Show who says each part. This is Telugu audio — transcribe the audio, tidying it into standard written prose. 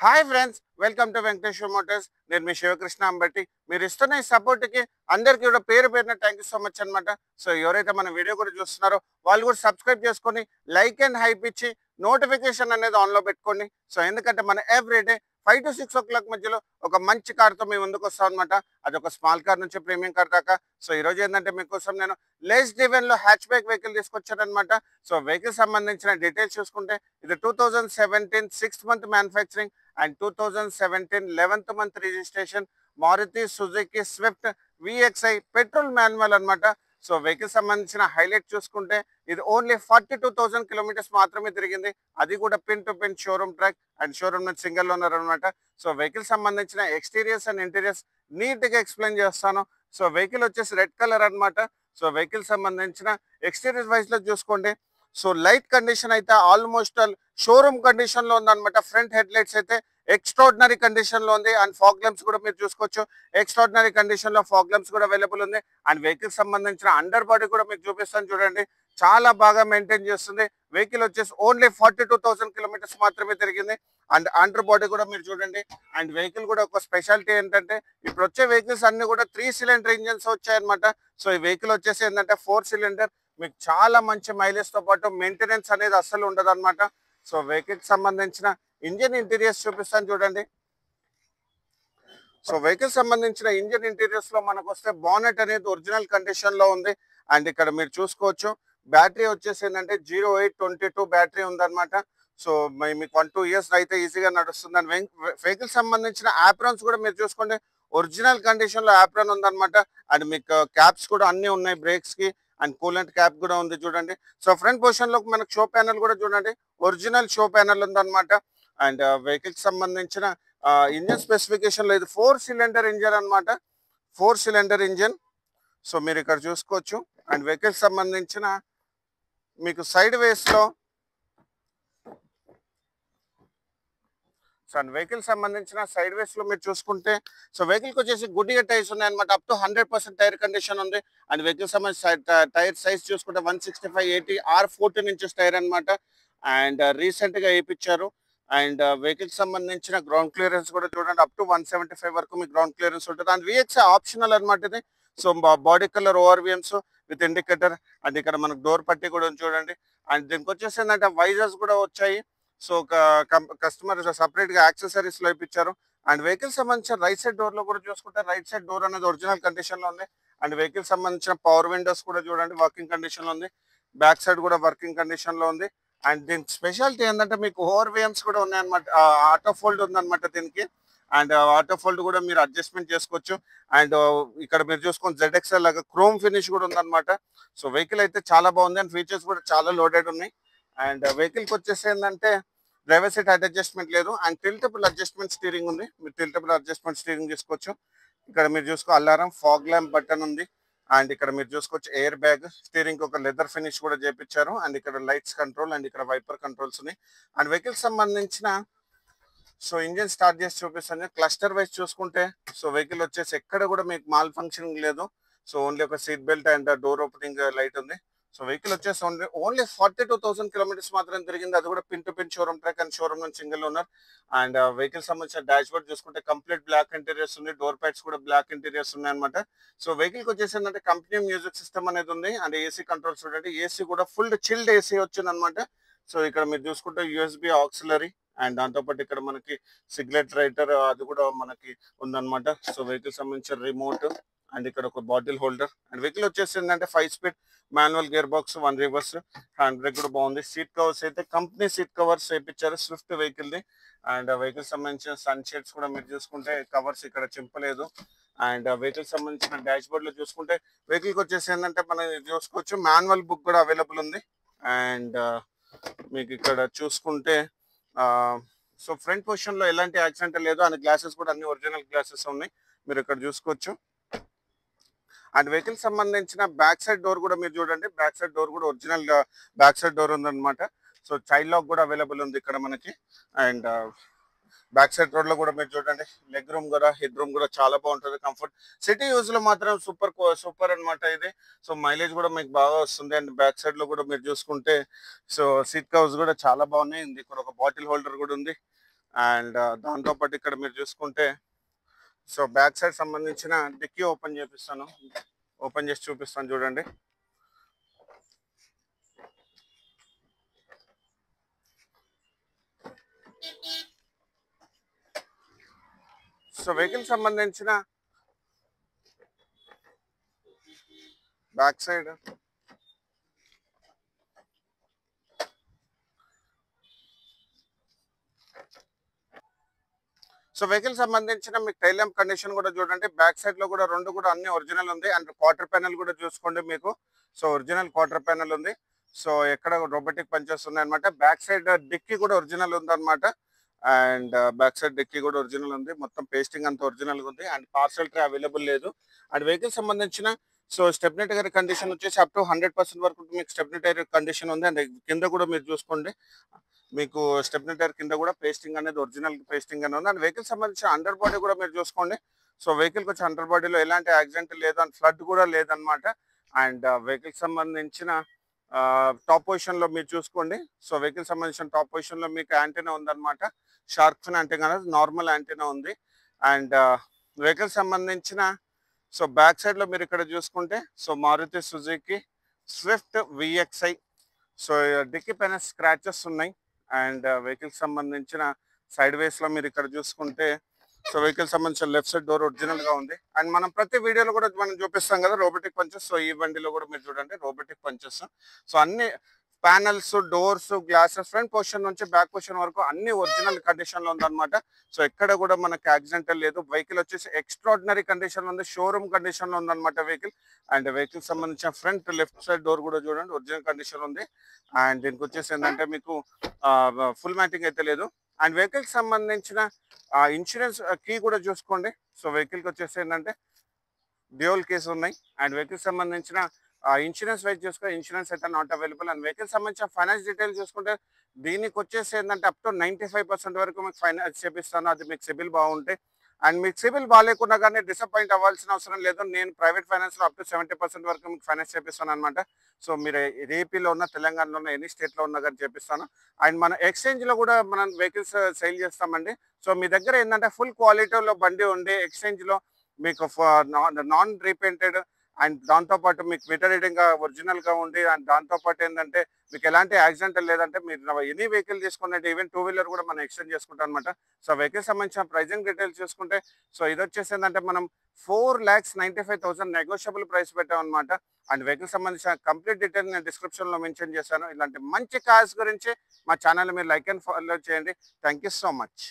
Speaker 1: Hi friends, welcome to Venkateswara Motors. నేను మీ శివకృష్ణ అంబట్టి. మీరు ఇస్తున్న ఈ సపోర్ట్కి అందరికీ కూడా పేరు పేరున థ్యాంక్ యూ సో మచ్ అనమాట. సో ఎవరైతే మన వీడియో కూడా చూస్తున్నారో వాళ్ళు కూడా సబ్స్క్రైబ్ చేసుకొని లైక్ అండ్ హైప్ ఇచ్చి నోటిఫికేషన్ అనేది ఆన్లో పెట్టుకోండి. సో ఎందుకంటే మన ఎవ్రీడే 5 to 6 o'clock మధ్యలో ఒక మంచి కార్తో మేము ముందుకు వస్తాం అనమాట. అది ఒక స్మాల్ కార్ నుంచి ప్రీమియం కార్ దాకా. సో ఈరోజు ఏంటంటే మీకోసం నేను లెస్ డ్రివెన్లో హ్యాచ్ బ్యాక్ వెహికల్ తీసుకొచ్చాను అనమాట. సో వెహికల్ సంబంధించిన డీటెయిల్స్ చూసుకుంటే ఇది 2017 6th month manufacturing and 2017 11th month registration Maruti Suzuki Swift VXI petrol manual అనమాట. సో వెహికల్ సంబంధించిన హైలైట్ చూసుకుంటే ఇది ఓన్లీ 42,000 కిలోమీటర్స్ మాత్రమే తిరిగింది. అది కూడా pin to pin showroom track and showroom నుంచి సింగిల్ ఓనర్ అనమాట. సో వెహికల్ సంబంధించిన ఎక్స్టీరియర్స్ అండ్ ఇంటీరియర్స్ నీట్గా ఎక్స్ప్లెయిన్ చేస్తాను. సో వెహికల్ వచ్చేసి రెడ్ కలర్ అనమాట. సో వెహికల్ సంబంధించిన ఎక్స్టీరియర్ వైజ్ లో చూసుకోండి. సో లైట్ కండిషన్ అయితే ఆల్మోస్ట్ షోరూమ్ కండిషన్ లో ఉందన్నమాట. ఫ్రంట్ హెడ్ లైట్స్ అయితే ఎక్స్ట్రాడినరీ కండిషన్ లో ఉంది అండ్ ఫాగ్ లెంప్స్ కూడా మీరు చూసుకోవచ్చు. ఎక్స్ట్రాడినరీ కండిషన్ లో ఫాగ్ లెంప్స్ కూడా అవైలబుల్ ఉంది. అండ్ వెహికల్ సంబంధించిన అండర్ బాడీ కూడా మీకు చూపిస్తాను చూడండి. చాలా బాగా మెయింటైన్ చేస్తుంది. వెహికల్ వచ్చేసి ఓన్లీ 42,000 కిలోమీటర్స్ మాత్రమే తిరిగింది. అండ్ అండర్ బాడీ కూడా మీరు చూడండి. అండ్ వెహికల్ కూడా ఒక స్పెషాలిటీ ఏంటంటే ఇప్పుడు వచ్చే వెహికల్స్ అన్ని కూడా 3 cylinder ఇంజన్స్ వచ్చాయన్నమాట. సో ఈ వెహికల్ వచ్చేసి ఏంటంటే 4 cylinder. మీకు చాలా మంచి మైలేజ్ తో పాటు మెయింటెనెన్స్ అనేది అస్సలు ఉండదు అనమాట. సో వెహికల్ సంబంధించిన ఇంజిన్ ఇంటీరియర్స్ చూపిస్తాను చూడండి. సో వెహికల్ సంబంధించిన ఇంజిన్ ఇంటీరియర్స్ లో మనకు వస్తే బానెట్ అనేది ఒరిజినల్ కండిషన్ లో ఉంది. అండ్ ఇక్కడ మీరు చూసుకోవచ్చు బ్యాటరీ వచ్చేసి ఏంటంటే 0822 బ్యాటరీ ఉందన్నమాట. సో మీకు 1-2 years అయితే ఈజీగా నడుస్తుంది. అండ్ వెహికల్ సంబంధించిన యాప్రాన్స్ కూడా మీరు చూసుకోండి. ఒరిజినల్ కండిషన్ లో యాప్రాన్ ఉందన్నమాట. అండ్ మీకు క్యాప్స్ కూడా అన్ని ఉన్నాయి బ్రేక్స్ కి. అండ్ కూలెంట్ క్యాప్ కూడా ఉంది చూడండి. సో ఫ్రంట్ పొజిషన్ లో మనకు షో ప్యానల్ కూడా చూడండి. ఒరిజినల్ షో ప్యానల్ ఉందన్నమాట. అండ్ వెహికల్ సంబంధించిన ఇంజన్ స్పెసిఫికేషన్ లో ఇది 4 cylinder ఇంజన్ అనమాట. 4 cylinder ఇంజన్. సో మీరు ఇక్కడ చూసుకోవచ్చు. అండ్ వెహికల్ సంబంధించిన మీకు సైడ్ వేస్ లో వెహికల్ సంబంధించిన సైడ్ వేస్ లో మీరు చూసుకుంటే సో వెహికల్ కి వచ్చేసి గుడ్ ఇయర్ టైర్స్ ఉన్నాయి అనమాట. అప్ టు 100% టైర్ కండిషన్ ఉంది. అండ్ వెహికల్ సంబంధించిన టైర్ సైజ్ చూసుకుంటే 165/80 R14 inches టైర్ అనమాట. అండ్ రీసెంట్ గా వేయించారు. అండ్ వెహికల్ సంబంధించిన గ్రౌండ్ క్లియరెన్స్ కూడా చూడండి. అప్ టు 175 వరకు మీకు గ్రౌండ్ క్లియరెన్స్ ఉంటుంది. అండ్ VXI ఆప్షనల్ అనమాట ఇది. So body colour ORVMs with indicator. And ఇక్కడ మనకు డోర్ పట్టి కూడా చూడండి. అండ్ దీనికి వచ్చేసి ఏంటంటే వైజర్స్ కూడా వచ్చాయి. సో కస్టమర్ సపరేట్ గా యాక్సెసరీస్ లో ఇప్పించారు. అండ్ వెహికల్ సంబంధించిన రైట్ సైడ్ డోర్ లో కూడా చూసుకుంటే రైట్ సైడ్ డోర్ అనేది ఒరిజినల్ కండిషన్ లో ఉంది. అండ్ వెహికల్ సంబంధించిన పవర్ విండోస్ కూడా చూడండి వర్కింగ్ కండిషన్ లో ఉంది. బ్యాక్ సైడ్ కూడా వర్కింగ్ కండిషన్ లో ఉంది. అండ్ దీనికి స్పెషాలిటీ ఏంటంటే మీకు ఓఆర్విఎమ్స్ కూడా ఉన్నాయన్నమాట. ఆటో ఫోల్డ్ ఉందన్నమాట దీనికి. అండ్ ఆటో ఫోల్డ్ కూడా మీరు అడ్జస్ట్మెంట్ చేసుకోవచ్చు. అండ్ ఇక్కడ మీరు చూసుకొని ZXL లాగా క్రోమ్ ఫినిష్ కూడా ఉందన్నమాట. సో వెహికల్ అయితే చాలా బాగుంది. అండ్ ఫీచర్స్ కూడా చాలా లోడెడ్ ఉన్నాయి. అండ్ వెహికల్ కి వచ్చేసి ఏంటంటే డ్రైవర్ సీట్ హెడ్ అడ్జస్ట్మెంట్ లేదు. అండ్ టిల్టబుల్ అడ్జస్ట్మెంట్ స్టీరింగ్ ఉంది. మీరు టిల్టబుల్ అడ్జస్ట్మెంట్ స్టీరింగ్ తీసుకోవచ్చు. ఇక్కడ మీరు చూసుకో అలారం ఫాగ్ ల్యాంప్ బటన్ ఉంది. అండ్ ఇక్కడ మీరు చూసుకోవచ్చు ఎయిర్ బ్యాగ్. స్టీరింగ్ ఒక లెదర్ ఫినిష్ కూడా చేపించారు. అండ్ ఇక్కడ లైట్స్ కంట్రోల్ అండ్ ఇక్కడ వైపర్ కంట్రోల్స్ ఉన్నాయి. అండ్ వెహికల్ సంబంధించిన సో ఇంజిన్ స్టార్ట్ చేసి చూపిస్తాను. క్లస్టర్ వైజ్ చూసుకుంటే సో వెహికల్ వచ్చేసి ఎక్కడ కూడా మీకు మాల్ ఫంక్షనింగ్ లేదు. సో ఓన్లీ ఒక seat belt and door opening light ఉంది. సో వెహికల్ వచ్చేసి ఓన్లీ 42,000 కిలోమీటర్స్ మాత్రం తిరిగింది. అది కూడా pin to pin showroom track and showroom నుంచి సింగిల్ ఓనర్. అండ్ వెహికల్ సంబంధించిన డాష్ బోర్డ్ చూసుకుంటే కంప్లీట్ బ్లాక్ ఇంటీరియర్స్ ఉంది. డోర్ ప్యాడ్స్ కూడా బ్లాక్ ఇంటీరియర్స్ ఉన్నాయి అనమాట. సో వెహికల్ కి వచ్చేసి ఏంటంటే కంపెనీ మ్యూజిక్ సిస్టమ్ అనేది ఉంది. అండ్ ఏసీ కంట్రోల్స్ చూడండి. ఏసీ కూడా ఫుల్ చిల్డ్ ఏసీ వచ్చింది అనమాట. సో ఇక్కడ మీరు చూసుకుంటే USB ఆక్సిలరీ అండ్ దాంతోపాటు ఇక్కడ మనకి సిగరెట్ రైటర్ అది కూడా మనకి ఉందన్నమాట. సో వెహికల్ సంబంధించిన రిమోట్ అండ్ ఇక్కడ ఒక బాటిల్ హోల్డర్. అండ్ వెహికల్ వచ్చేసి ఏంటంటే 5 speed manual gear box, 1 reverse. Hand brake కూడా బాగుంది. సీట్ కవర్స్ అయితే కంపెనీ సీట్ కవర్స్ వేయించారు Swift vehicle the. And vehicle సంబంధించిన సన్ షేడ్స్ కూడా మీరు చూసుకుంటే కవర్స్ ఇక్కడ చింపలేదు. అండ్ వెహికల్ సంబంధించిన డాష్ బోర్డ్ లో చూసుకుంటే వెహికల్ కి వచ్చేసి ఏంటంటే మనం చూసుకోవచ్చు మాన్యువల్ బుక్ కూడా అవైలబుల్ ఉంది. అండ్ మీకు ఇక్కడ చూసుకుంటే సో ఫ్రంట్ పొజిషన్ లో ఎలాంటి యాక్సిడెంట్ లేదు. అండ్ గ్లాసెస్ కూడా అన్ని ఒరిజినల్ గ్లాసెస్ ఉన్నాయి. మీరు ఇక్కడ చూసుకోవచ్చు. అండ్ వెహికల్ సంబంధించిన బ్యాక్ సైడ్ డోర్ కూడా మీరు చూడండి. బ్యాక్ సైడ్ డోర్ కూడా ఒరిజినల్ బ్యాక్ సైడ్ డోర్ ఉందన్నమాట. సో చైల్డ్ లాక్ కూడా అవైలబుల్ ఉంది ఇక్కడ మనకి. అండ్ బ్యాక్ సైడ్ రోడ్ లో కూడా మీరు చూడండి లెగ్ రూమ్ కూడా హెడ్ రూమ్ కూడా చాలా బాగుంటుంది. కంఫర్ట్ సిటీ యూజ్ లో మాత్రం సూపర్ అనమాట ఇది. సో మైలేజ్ కూడా మీకు బాగా వస్తుంది. అండ్ బ్యాక్ సైడ్ లో కూడా మీరు చూసుకుంటే సో సీట్ కవర్స్ కూడా చాలా బాగున్నాయి. ఇక్కడ ఒక బాటిల్ హోల్డర్ కూడా ఉంది. అండ్ దాంతోపాటు ఇక్కడ మీరు చూసుకుంటే సో బ్యాక్ సైడ్ సంబంధించిన డిక్కీ ఓపెన్ చేపిస్తాను, ఓపెన్ చేసి చూపిస్తాను చూడండి. సో వెహికల్ సంబంధించిన బ్యాక్ సైడ్ సో వెహికల్ సంబంధించిన మీకు టైల్ ల్యాంప్ కండిషన్ కూడా చూడండి. బ్యాక్ సైడ్ లో కూడా రెండు కూడా అన్ని ఒరిజినల్ ఉంది. అండ్ క్వార్టర్ ప్యానల్ కూడా చూసుకోండి మీకు. సో ఒరిజినల్ క్వార్టర్ ప్యానల్ ఉంది. సో ఎక్కడ రోబోటిక్ పంచెస్ ఉన్నాయి అనమాట. బ్యాక్ సైడ్ డిక్కీ కూడా ఒరిజినల్ ఉంది అనమాట. అండ్ బ్యాక్ సైడ్ డిక్కీ కూడా ఒరిజినల్ ఉంది. మొత్తం పేస్టింగ్ అంతా ఒరిజినల్ ఉంది. అండ్ పార్సల్ ట్రే అవైలబుల్ లేదు. అండ్ వెహికల్ సంబంధించిన సో స్టెప్నీ టైర్ కండిషన్ వచ్చేసి అప్ టు 100% వరకు మీకు స్టెప్నీ టైర్ కండిషన్ ఉంది. అండ్ కింద కూడా మీరు చూసుకోండి, మీకు స్టెప్నీ టైర్ కింద కూడా పేస్టింగ్ అనేది ఒరిజినల్ పేస్టింగ్ అనేది ఉంది. అండ్ వెహికల్ సంబంధించిన అండర్ బాడీ కూడా మీరు చూసుకోండి. సో వెహికల్ వచ్చి అండర్ బాడీలో ఎలాంటి యాక్సిడెంట్ లేదు, అండ్ ఫ్లడ్ కూడా లేదనమాట. అండ్ వెహికల్ సంబంధించిన టాప్ పొజిషన్ లో మీరు చూసుకోండి. సో వెహికల్ సంబంధించిన టాప్ పొజిషన్ లో మీకు యాంటీనా ఉందన్నమాట. షార్క్ ఫిన్ యాంటీనా అనేది నార్మల్ యాంటీనా ఉంది. అండ్ వెహికల్ సంబంధించిన సో బ్యాక్ సైడ్ లో మీరు ఇక్కడ చూసుకుంటే so Maruti Suzuki Swift VXI so డిక్కీ పైన స్క్రాచెస్ ఉన్నాయి. అండ్ వెహికల్ సంబంధించిన సైడ్ వేస్ లో మీరు ఇక్కడ చూసుకుంటే సో వెహికల్ సంబంధించిన లెఫ్ట్ సైడ్ డోర్ ఒరిజినల్ గా ఉంది. అండ్ మనం ప్రతి వీడియోలో కూడా మనం చూపిస్తాం కదా రోబోటిక్ పంచెస్. సో ఈ బండిలో కూడా మీరు చూడండి రోబోటిక్ పంచెస్. సో అన్ని panels, doors, glasses front position నుంచి బ్యాక్ పొజిషన్ వరకు అన్ని ఒరిజినల్ కండిషన్ లో ఉందన్నమాట. సో ఎక్కడ కూడా మనకి యాక్సిడెంటల్ లేదు. వెహికల్ వచ్చేసి ఎక్స్ట్రాడినరీ కండిషన్ లో ఉంది, షోరూమ్ కండిషన్ లో ఉందన్నమాట వెహికల్. అండ్ వెహికల్ సంబంధించిన ఫ్రంట్ లెఫ్ట్ సైడ్ డోర్ కూడా చూడండి ఒరిజినల్ కండిషన్ ఉంది. అండ్ దీనికి వచ్చేసి ఏంటంటే మీకు ఫుల్ మ్యాటింగ్ అయితే లేదు. అండ్ వెహికల్ సంబంధించిన ఇన్సూరెన్స్ కీ కూడా చూసుకోండి. సో వెహికల్కి వచ్చేసి ఏంటంటే డ్యూయల్ కేసు ఉన్నాయి. అండ్ వెహికల్ సంబంధించిన ఇన్సూరెన్స్ వైజ్ చూసుకుంటే ఇన్సూరెన్స్ అయితే నాట్ అవైలబుల్. అండ్ వెహికల్ సంబంధించిన ఫైనాన్స్ డీటెయిల్స్ చూసుకుంటే దీనికి వచ్చేసి ఏంటంటే అప్ టు 95% వరకు మీకు ఫైనాన్స్ చేపిస్తాను, అది మీకు సిబిల్ బాగుంటే. అండ్ మీకు సిబిల్ బాగాలేకున్నా కానీ డిసప్పాయింట్ అవ్వాల్సిన అవసరం లేదు. నేను ప్రైవేట్ ఫైనాన్స్ లో అప్ టు 70% వరకు మీకు ఫైనాన్స్ చేపిస్తాను అనమాట. సో మీరు ఏపీలో ఉన్న, తెలంగాణలో ఉన్న, ఎనీ స్టేట్ లో ఉన్నా కానీ చేపిస్తాను. అండ్ మన ఎక్స్చేంజ్ లో కూడా మనం వెహికల్స్ సేల్ చేస్తామండి. సో మీ దగ్గర ఏంటంటే ఫుల్ క్వాలిటీలో బండి ఉండి ఎక్స్చేంజ్ లో మీకు నాన్ రీపెయింటెడ్ అండ్ దాంతోపాటు మీకు మీటర్ రీడింగ్ గా ఒరిజినల్ గా ఉండి, అండ్ దాంతోపాటు ఏంటంటే మీకు ఎలాంటి యాక్సిడెంట్ లేదంటే మీరు ఎనీ వెహికల్ తీసుకున్నట్టు ఈవెన్ 2 వీలర్ కూడా మనం ఎక్స్చేంజ్ చేసుకుంటాం అనమాట. సో వెహికల్ సంబంధించిన ప్రైజింగ్ డీటెయిల్స్ చూసుకుంటే సో ఇది వచ్చేసి ఏంటంటే మనం 4,95,000 నెగోషియబుల్ ప్రైస్ పెట్టాం అనమాట. అండ్ వెహికల్ సంబంధించిన కంప్లీట్ డీటెయిల్ నేను డిస్క్రిప్షన్ లో మెన్షన్ చేశాను. ఇలాంటి మంచి కార్స్ గురించి మా ఛానల్ మీరు లైక్ అండ్ ఫాలో చేయండి. Thank you so much.